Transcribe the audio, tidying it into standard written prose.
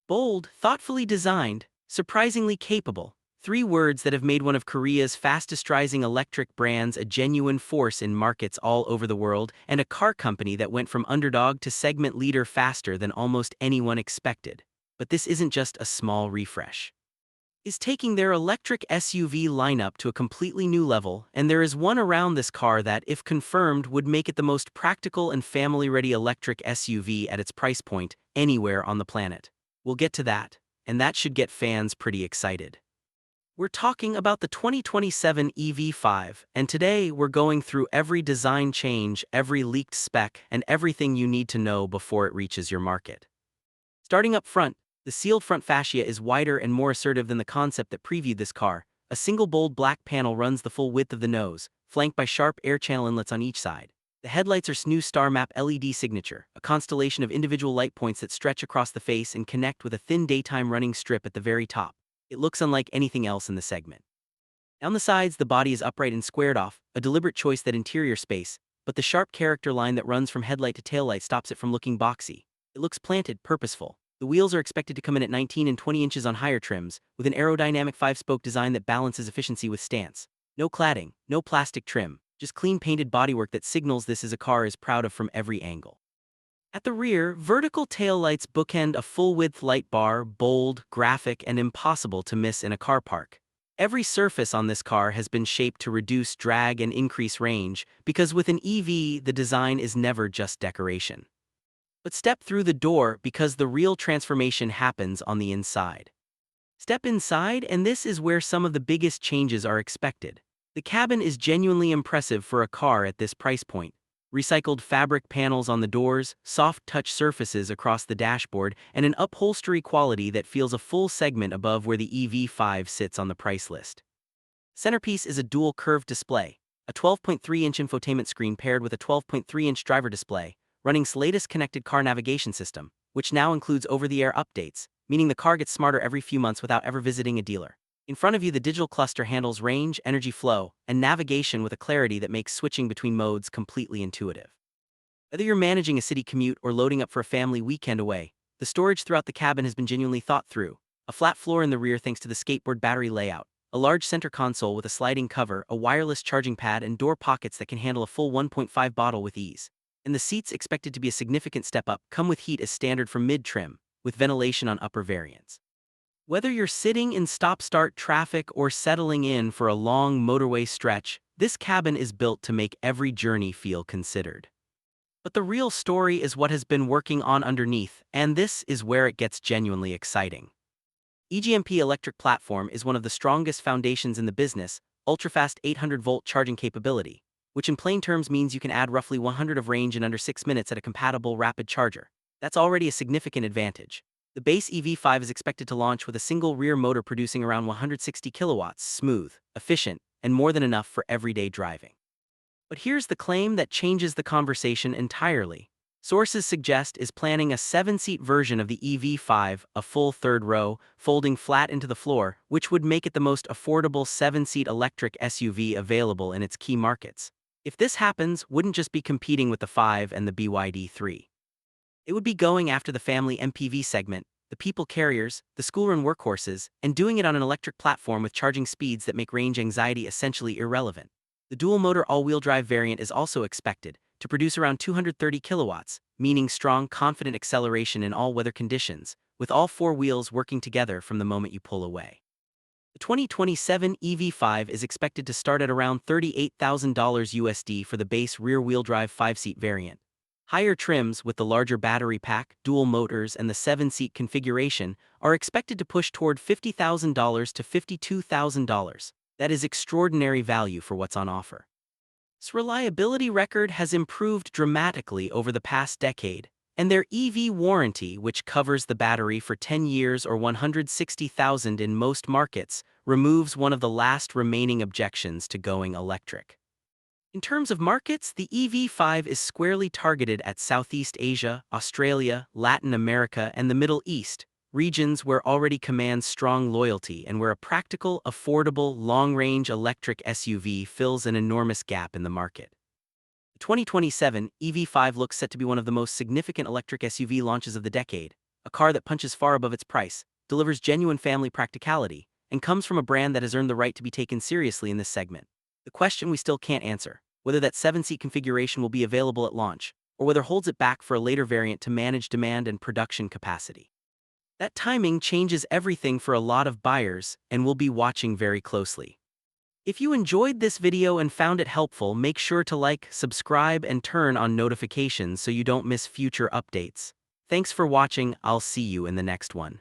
Bold, thoughtfully designed, surprisingly capable. Three words that have made one of Korea's fastest-rising electric brands a genuine force in markets all over the world, and a car company that went from underdog to segment leader faster than almost anyone expected. But this isn't just a small refresh. Is taking their electric SUV lineup to a completely new level, and there is one around this car that, if confirmed, would make it the most practical and family-ready electric SUV at its price point anywhere on the planet. We'll get to that, and that should get fans pretty excited. We're talking about the 2027 EV5, and today we're going through every design change, every leaked spec, and everything you need to know before it reaches your market. Starting up front, the sealed front fascia is wider and more assertive than the concept that previewed this car. A single bold black panel runs the full width of the nose, flanked by sharp air channel inlets on each side. The headlights are SNU Star Map LED signature, a constellation of individual light points that stretch across the face and connect with a thin daytime running strip at the very top. It looks unlike anything else in the segment. On the sides, the body is upright and squared off, a deliberate choice that interior space, but the sharp character line that runs from headlight to taillight stops it from looking boxy. It looks planted, purposeful. The wheels are expected to come in at 19 and 20 inches on higher trims, with an aerodynamic 5-spoke design that balances efficiency with stance. No cladding, no plastic trim, just clean painted bodywork that signals this is a car is proud of from every angle. At the rear, vertical taillights bookend a full-width light bar, bold, graphic, and impossible to miss in a car park. Every surface on this car has been shaped to reduce drag and increase range, because with an EV, the design is never just decoration. But step through the door because the real transformation happens on the inside. Step inside, and this is where some of the biggest changes are expected. The cabin is genuinely impressive for a car at this price point. Recycled fabric panels on the doors, soft touch surfaces across the dashboard, and an upholstery quality that feels a full segment above where the EV5 sits on the price list. Centerpiece is a dual curved display, a 12.3-inch infotainment screen paired with a 12.3-inch driver display, running its latest connected car navigation system, which now includes over-the-air updates, meaning the car gets smarter every few months without ever visiting a dealer. In front of you, the digital cluster handles range, energy flow, and navigation with a clarity that makes switching between modes completely intuitive. Whether you're managing a city commute or loading up for a family weekend away, the storage throughout the cabin has been genuinely thought through. A flat floor in the rear thanks to the skateboard battery layout, a large center console with a sliding cover, a wireless charging pad, and door pockets that can handle a full 1.5 bottle with ease. And the seats, expected to be a significant step up, come with heat as standard from mid-trim, with ventilation on upper variants. Whether you're sitting in stop-start traffic or settling in for a long motorway stretch, this cabin is built to make every journey feel considered. But the real story is what has been working on underneath, and this is where it gets genuinely exciting. EGMP electric platform is one of the strongest foundations in the business, ultra-fast 800-volt charging capability, which in plain terms means you can add roughly 100 of range in under 6 minutes at a compatible rapid charger. That's already a significant advantage. The base EV5 is expected to launch with a single rear motor producing around 160 kilowatts, smooth, efficient, and more than enough for everyday driving. But here's the claim that changes the conversation entirely. Sources suggest is planning a 7-seat version of the EV5, a full third row, folding flat into the floor, which would make it the most affordable 7-seat electric SUV available in its key markets. If this happens, wouldn't just be competing with the 5 and the BYD 3. It would be going after the family MPV segment, the people carriers, the school-run workhorses, and doing it on an electric platform with charging speeds that make range anxiety essentially irrelevant. The dual-motor all-wheel drive variant is also expected to produce around 230 kilowatts, meaning strong, confident acceleration in all weather conditions, with all 4 wheels working together from the moment you pull away. The 2027 EV5 is expected to start at around $38,000 USD for the base rear-wheel drive 5-seat variant. Higher trims with the larger battery pack, dual motors, and the 7-seat configuration are expected to push toward $50,000 to $52,000. That is extraordinary value for what's on offer. Its reliability record has improved dramatically over the past decade, and their EV warranty, which covers the battery for 10 years or 160,000 in most markets, removes one of the last remaining objections to going electric. In terms of markets, the EV5 is squarely targeted at Southeast Asia, Australia, Latin America, and the Middle East, regions where already commands strong loyalty and where a practical, affordable, long-range electric SUV fills an enormous gap in the market. The 2027 EV5 looks set to be one of the most significant electric SUV launches of the decade, a car that punches far above its price, delivers genuine family practicality, and comes from a brand that has earned the right to be taken seriously in this segment. The question we still can't answer, whether that 7-seat configuration will be available at launch, or whether holds it back for a later variant to manage demand and production capacity. That timing changes everything for a lot of buyers, and we'll be watching very closely. If you enjoyed this video and found it helpful, make sure to like, subscribe, and turn on notifications so you don't miss future updates. Thanks for watching, I'll see you in the next one.